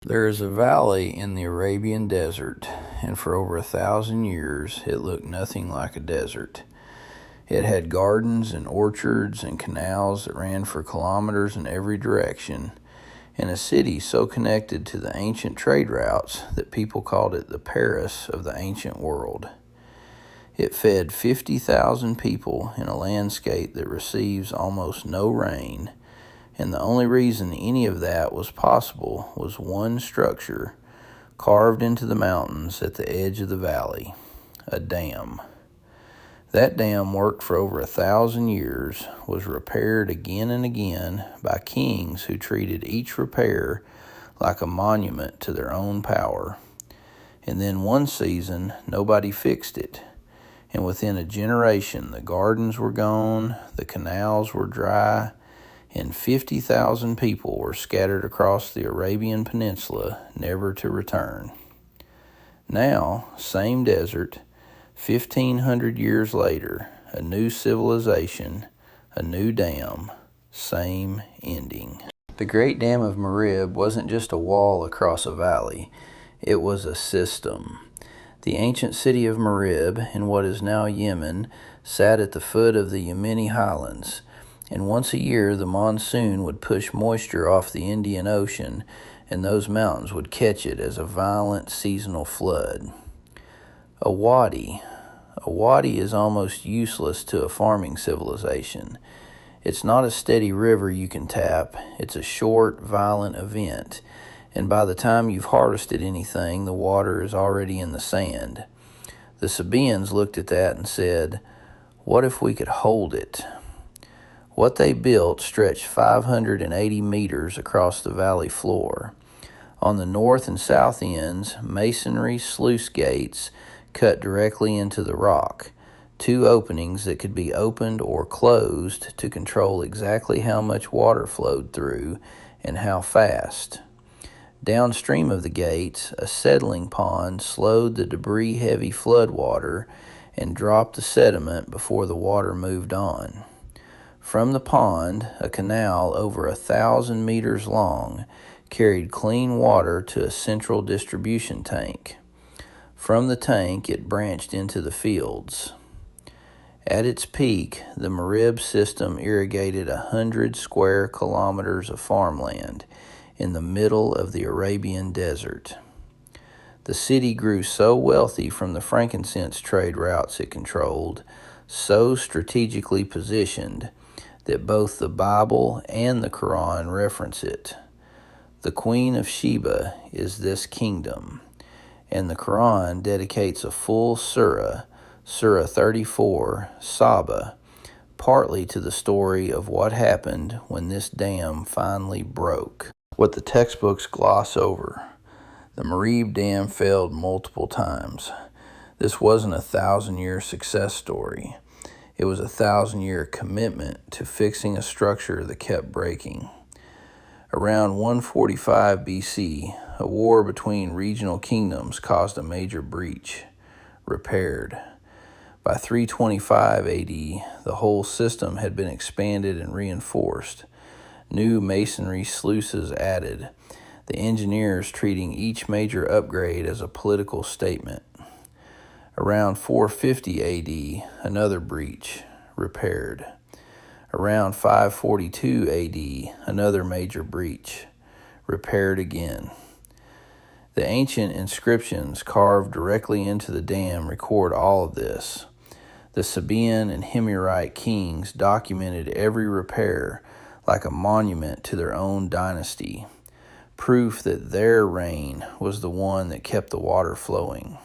There is a valley in the Arabian desert, and for over 1,000 years it looked nothing like a desert. It had gardens and orchards and canals that ran for kilometers in every direction, and a city so connected to the ancient trade routes that people called it the Paris of the ancient world. It fed 50,000 people in a landscape that receives almost no rain, and the only reason any of that was possible was one structure carved into the mountains at the edge of the valley, a dam. That dam worked for over 1,000 years, was repaired again and again by kings who treated each repair like a monument to their own power. And then one season, nobody fixed it. And within a generation, the gardens were gone, the canals were dry, and 50,000 people were scattered across the Arabian Peninsula, never to return. Now, same desert, 1,500 years later, a new civilization, a new dam, same ending. The Great Dam of Marib wasn't just a wall across a valley, it was a system. The ancient city of Marib, in what is now Yemen, sat at the foot of the Yemeni highlands, and once a year the monsoon would push moisture off the Indian Ocean, and those mountains would catch it as a violent seasonal flood. A wadi is almost useless to a farming civilization. It's not a steady river you can tap. It's a short, violent event, and by the time you've harvested anything, the water is already in the sand. The Sabaeans looked at that and said, "What if we could hold it?" What they built stretched 580 meters across the valley floor. On the north and south ends, masonry sluice gates cut directly into the rock, two openings that could be opened or closed to control exactly how much water flowed through and how fast. Downstream of the gates, a settling pond slowed the debris-heavy floodwater and dropped the sediment before the water moved on. From the pond, a canal over 1,000 meters long carried clean water to a central distribution tank. From the tank, it branched into the fields. At its peak, the Marib system irrigated 100 square kilometers of farmland in the middle of the Arabian desert. The city grew so wealthy from the frankincense trade routes it controlled, so strategically positioned, that both the Bible and the Quran reference it. The Queen of Sheba is this kingdom, and the Quran dedicates a full surah, Surah 34, Saba, partly to the story of what happened when this dam finally broke. What the textbooks gloss over. The Marib Dam failed multiple times. This wasn't a 1,000-year success story. It was a 1,000-year commitment to fixing a structure that kept breaking. Around 145 BC, a war between regional kingdoms caused a major breach. Repaired. By 325 AD, the whole system had been expanded and reinforced. New masonry sluices added, the engineers treating each major upgrade as a political statement. Around 450 AD, another breach, repaired. Around 542 AD, another major breach, repaired again. The ancient inscriptions carved directly into the dam record all of this. The Sabaean and Himyarite kings documented every repair like a monument to their own dynasty, proof that their reign was the one that kept the water flowing.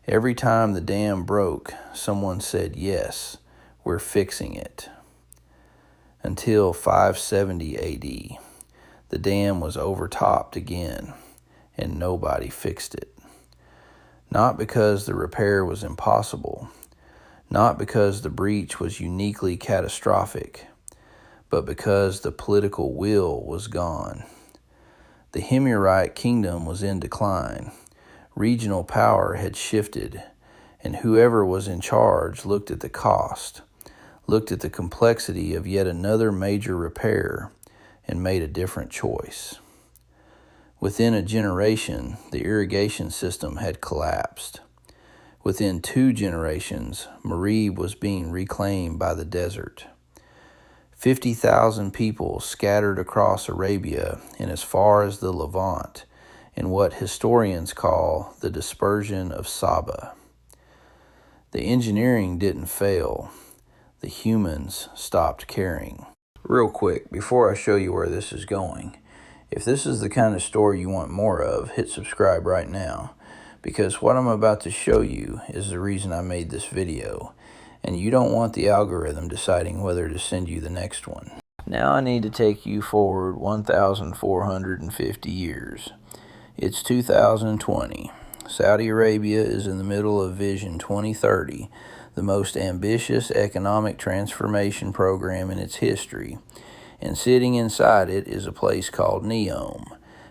Every time the dam broke, someone said, "Yes, we're fixing it." Until 570 AD, the dam was overtopped again, and nobody fixed it. Not because the repair was impossible, not because the breach was uniquely catastrophic, but because the political will was gone. The Himyarite kingdom was in decline. Regional power had shifted, and whoever was in charge looked at the cost, looked at the complexity of yet another major repair, and made a different choice. Within a generation, the irrigation system had collapsed. Within 2 generations, Marib was being reclaimed by the desert. 50,000 people scattered across Arabia and as far as the Levant in what historians call the dispersion of Saba. The engineering didn't fail. The humans stopped caring. Real quick, before I show you where this is going, if this is the kind of story you want more of, hit subscribe right now, because what I'm about to show you is the reason I made this video, and you don't want the algorithm deciding whether to send you the next one. Now I need to take you forward 1,450 years. It's 2020. Saudi Arabia is in the middle of Vision 2030, the most ambitious economic transformation program in its history, and sitting inside it is a place called NEOM,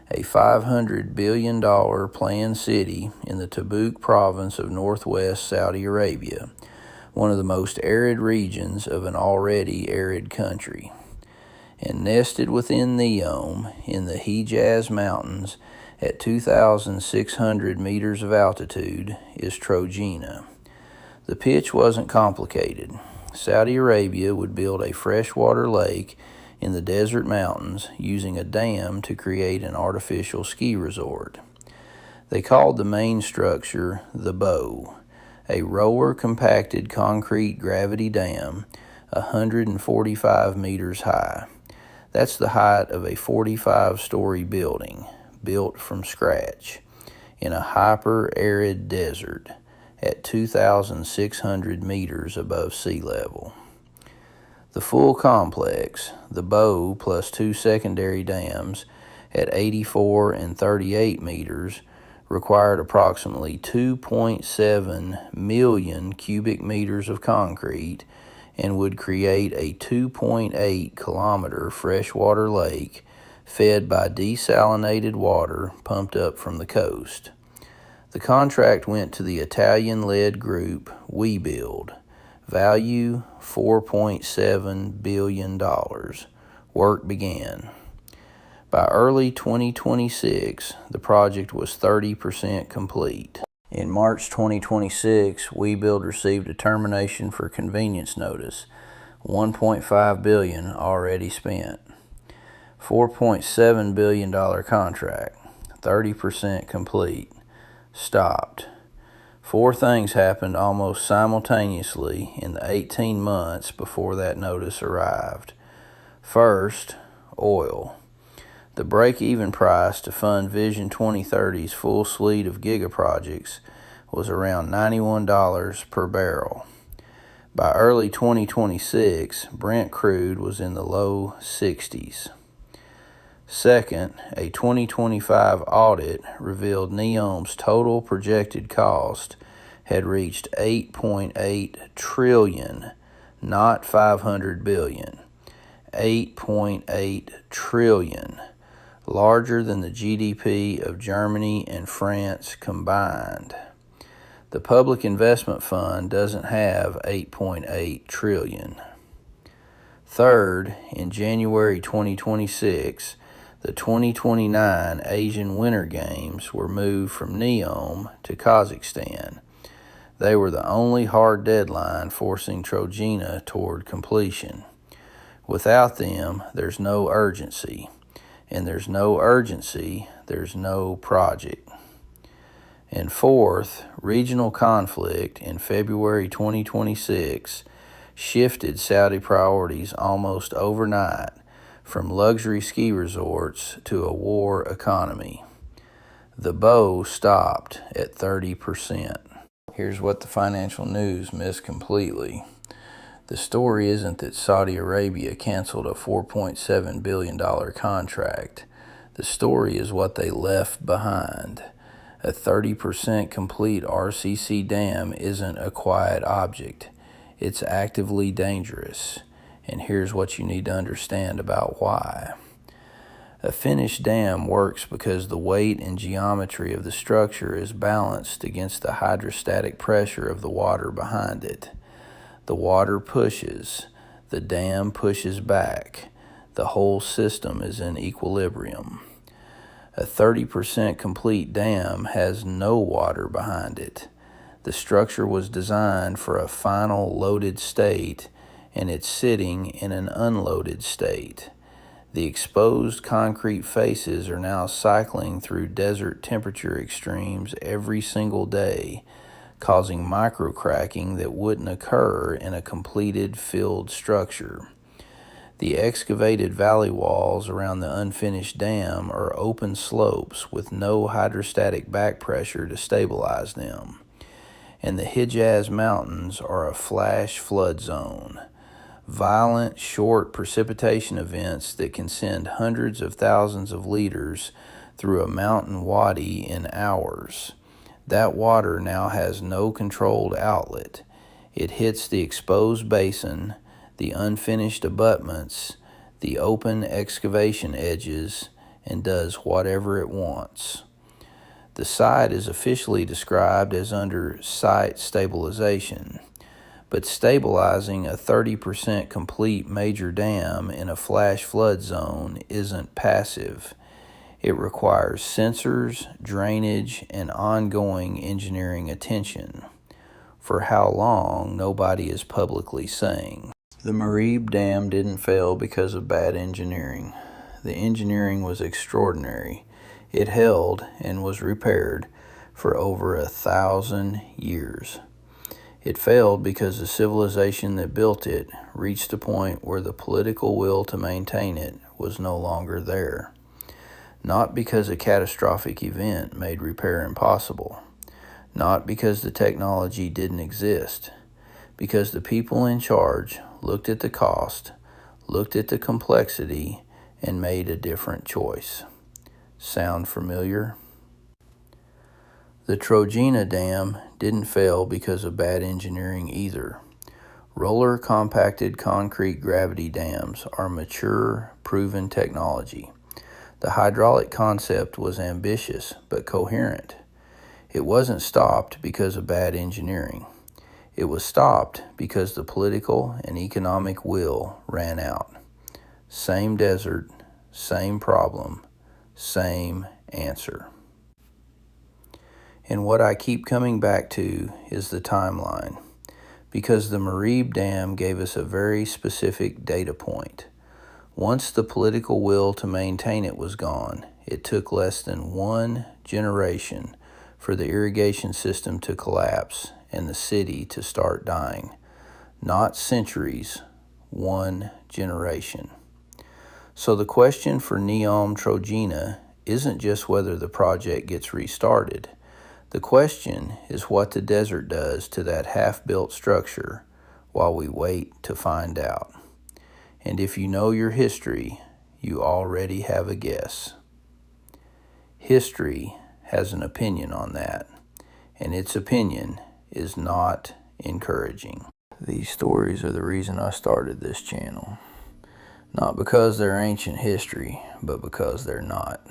a $500 billion planned city in the Tabuk province of northwest Saudi Arabia, one of the most arid regions of an already arid country. And nested within NEOM in the Hejaz Mountains at 2,600 meters of altitude is Trojena. The pitch wasn't complicated. Saudi Arabia would build a freshwater lake in the desert mountains using a dam to create an artificial ski resort. They called the main structure the Bow, a roller-compacted concrete gravity dam 145 meters high. That's the height of a 45-story building, built from scratch, in a hyper-arid desert at 2,600 meters above sea level. The full complex, the Bow plus 2 secondary dams at 84 and 38 meters, required approximately 2.7 million cubic meters of concrete and would create a 2.8-kilometer freshwater lake fed by desalinated water pumped up from the coast. The contract went to the Italian-led group WeBuild. Value $4.7 billion. Work began. By early 2026, the project was 30% complete. In March 2026, WeBuild received a termination for convenience notice. $1.5 billion already spent. $4.7 billion contract. 30% complete. Stopped. 4 things happened almost simultaneously in the 18 months before that notice arrived. First, oil. The break-even price to fund Vision 2030's full suite of gigaprojects was around $91 per barrel. By early 2026, Brent crude was in the low 60s. Second, a 2025 audit revealed NEOM's total projected cost had reached $8.8 trillion, not $500 billion. $8.8 trillion, larger than the GDP of Germany and France combined. The Public Investment Fund doesn't have $8.8 trillion. Third, in January 2026, the 2029 Asian Winter Games were moved from NEOM to Kazakhstan. They were the only hard deadline forcing Trojena toward completion. Without them, there's no urgency. And there's no urgency, there's no project. And fourth, regional conflict in February 2026 shifted Saudi priorities almost overnight from luxury ski resorts to a war economy. The Bow stopped at 30%. Here's what the financial news missed completely. The story isn't that Saudi Arabia canceled a $4.7 billion contract. The story is what they left behind. A 30% complete RCC dam isn't a quiet object. It's actively dangerous. And here's what you need to understand about why. A finished dam works because the weight and geometry of the structure is balanced against the hydrostatic pressure of the water behind it. The water pushes, the dam pushes back. The whole system is in equilibrium. A 30% complete dam has no water behind it. The structure was designed for a final loaded state, and it's sitting in an unloaded state. The exposed concrete faces are now cycling through desert temperature extremes every single day, causing microcracking that wouldn't occur in a completed filled structure. The excavated valley walls around the unfinished dam are open slopes with no hydrostatic back pressure to stabilize them. And the Hijaz Mountains are a flash flood zone. Violent, short precipitation events that can send hundreds of thousands of liters through a mountain wadi in hours. That water now has no controlled outlet. It hits the exposed basin, the unfinished abutments, the open excavation edges, and does whatever it wants. The site is officially described as under site stabilization, but stabilizing a 30% complete major dam in a flash flood zone isn't passive. It requires sensors, drainage, and ongoing engineering attention. For how long, nobody is publicly saying. The Marib Dam didn't fail because of bad engineering. The engineering was extraordinary. It held and was repaired for over 1,000 years. It failed because the civilization that built it reached a point where the political will to maintain it was no longer there. Not because a catastrophic event made repair impossible. Not because the technology didn't exist. Because the people in charge looked at the cost, looked at the complexity, and made a different choice. Sound familiar? The Trojena Dam didn't fail because of bad engineering either. Roller compacted concrete gravity dams are mature, proven technology. The hydraulic concept was ambitious but coherent. It wasn't stopped because of bad engineering. It was stopped because the political and economic will ran out. Same desert, same problem, same answer. And what I keep coming back to is the timeline, because the Marib Dam gave us a very specific data point. Once the political will to maintain it was gone, it took less than 1 generation for the irrigation system to collapse and the city to start dying. Not centuries, 1 generation. So the question for NEOM Trojena isn't just whether the project gets restarted. The question is what the desert does to that half-built structure while we wait to find out. And if you know your history, you already have a guess. History has an opinion on that, and its opinion is not encouraging. These stories are the reason I started this channel. Not because they're ancient history, but because they're not.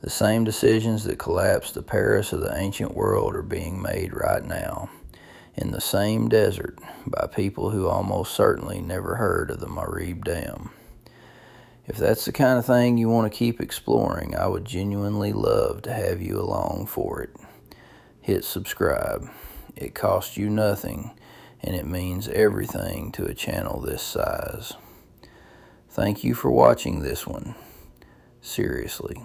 The same decisions that collapsed the Paris of the ancient world are being made right now, in the same desert, by people who almost certainly never heard of the Marib Dam. If that's the kind of thing you want to keep exploring, I would genuinely love to have you along for it. Hit subscribe. It costs you nothing, and it means everything to a channel this size. Thank you for watching this one. Seriously.